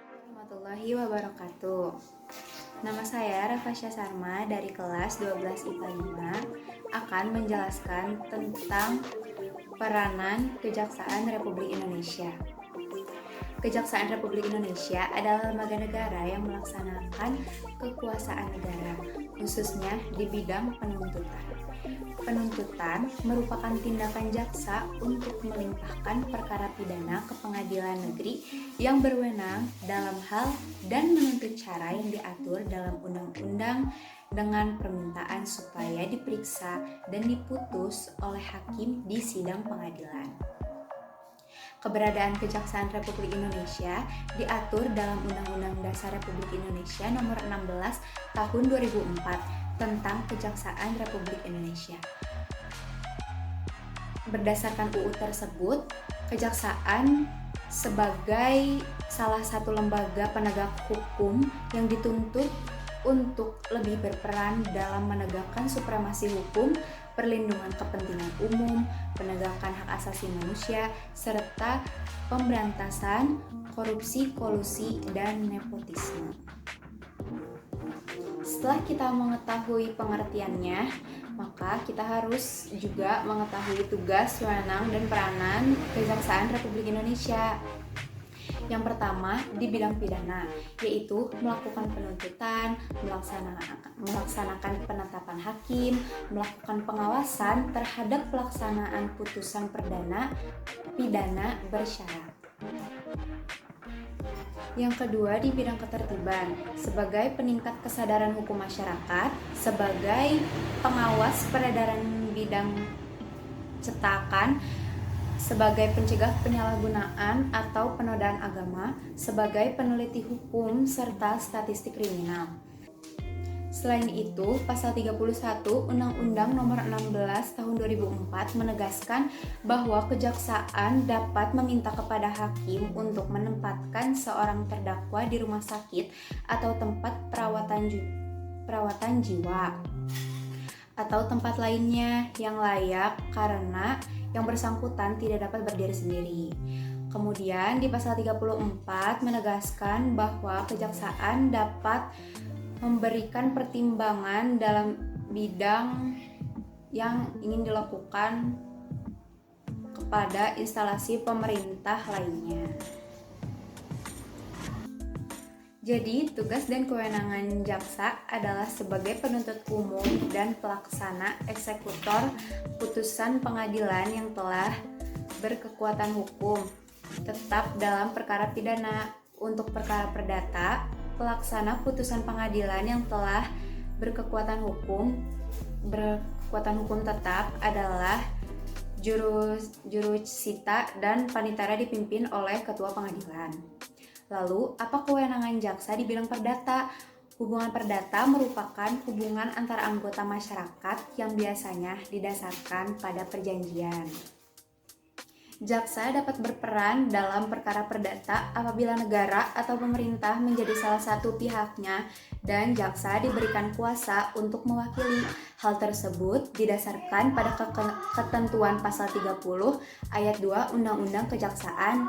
Warahmatullahi wabarakatuh. Nama saya Rafasya Sarma dari kelas 12 IPA 5 akan menjelaskan tentang peranan Kejaksaan Republik Indonesia. Kejaksaan Republik Indonesia adalah lembaga negara yang melaksanakan kekuasaan negara, khususnya di bidang penuntutan. Penuntutan merupakan tindakan jaksa untuk melimpahkan perkara pidana ke pengadilan negeri yang berwenang dalam hal dan menuntut cara yang diatur dalam undang-undang dengan permintaan supaya diperiksa dan diputus oleh hakim di sidang pengadilan. Keberadaan Kejaksaan Republik Indonesia diatur dalam Undang-Undang Dasar Republik Indonesia Nomor 16 Tahun 2004 tentang Kejaksaan Republik Indonesia. Berdasarkan UU tersebut, Kejaksaan sebagai salah satu lembaga penegak hukum yang dituntut untuk lebih berperan dalam menegakkan supremasi hukum, perlindungan kepentingan umum, penegakan hak asasi manusia, serta pemberantasan korupsi, kolusi, dan nepotisme. Setelah kita mengetahui pengertiannya, maka kita harus juga mengetahui tugas, wewenang, dan peranan Kejaksaan Republik Indonesia. Yang pertama, di bidang pidana, yaitu melakukan penuntutan, melaksanakan penetapan hakim, melakukan pengawasan terhadap pelaksanaan putusan pidana bersyarat. Yang kedua, di bidang ketertiban, sebagai peningkat kesadaran hukum masyarakat, sebagai pengawas peredaran bidang cetakan, sebagai pencegah penyalahgunaan atau penodaan agama, sebagai peneliti hukum serta statistik kriminal. Selain itu, pasal 31 Undang-Undang Nomor 16 Tahun 2004 menegaskan bahwa kejaksaan dapat meminta kepada hakim untuk menempatkan seorang terdakwa di rumah sakit atau tempat perawatan jiwa atau tempat lainnya yang layak karena yang bersangkutan tidak dapat berdiri sendiri. Kemudian di pasal 34 menegaskan bahwa kejaksaan dapat memberikan pertimbangan dalam bidang yang ingin dilakukan kepada instalasi pemerintah lainnya. Jadi, tugas dan kewenangan jaksa adalah sebagai penuntut umum dan pelaksana eksekutor putusan pengadilan yang telah berkekuatan hukum, tetap dalam perkara pidana. Untuk perkara perdata, pelaksana putusan pengadilan yang telah berkekuatan hukum tetap adalah jurusita dan panitera dipimpin oleh ketua pengadilan. Lalu, apa kewenangan jaksa di bidang perdata? Hubungan perdata merupakan hubungan antara anggota masyarakat yang biasanya didasarkan pada perjanjian. Jaksa dapat berperan dalam perkara perdata apabila negara atau pemerintah menjadi salah satu pihaknya dan jaksa diberikan kuasa untuk mewakili. Hal tersebut didasarkan pada ketentuan pasal 30 ayat 2 Undang-Undang Kejaksaan,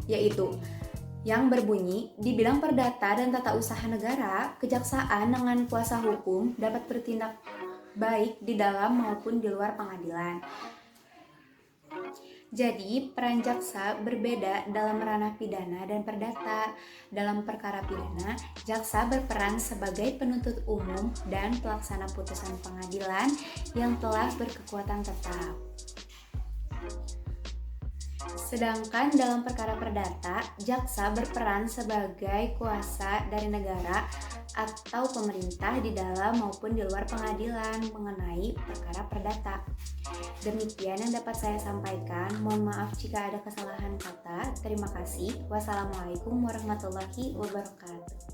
yaitu yang berbunyi, di bidang perdata dan tata usaha negara, kejaksaan dengan kuasa hukum dapat bertindak baik di dalam maupun di luar pengadilan. Jadi, peran jaksa berbeda dalam ranah pidana dan perdata. Dalam perkara pidana, jaksa berperan sebagai penuntut umum dan pelaksana putusan pengadilan yang telah berkekuatan tetap. Sedangkan dalam perkara perdata, jaksa berperan sebagai kuasa dari negara atau pemerintah di dalam maupun di luar pengadilan mengenai perkara perdata. Demikian yang dapat saya sampaikan. Mohon maaf jika ada kesalahan kata. Terima kasih. Wassalamualaikum warahmatullahi wabarakatuh.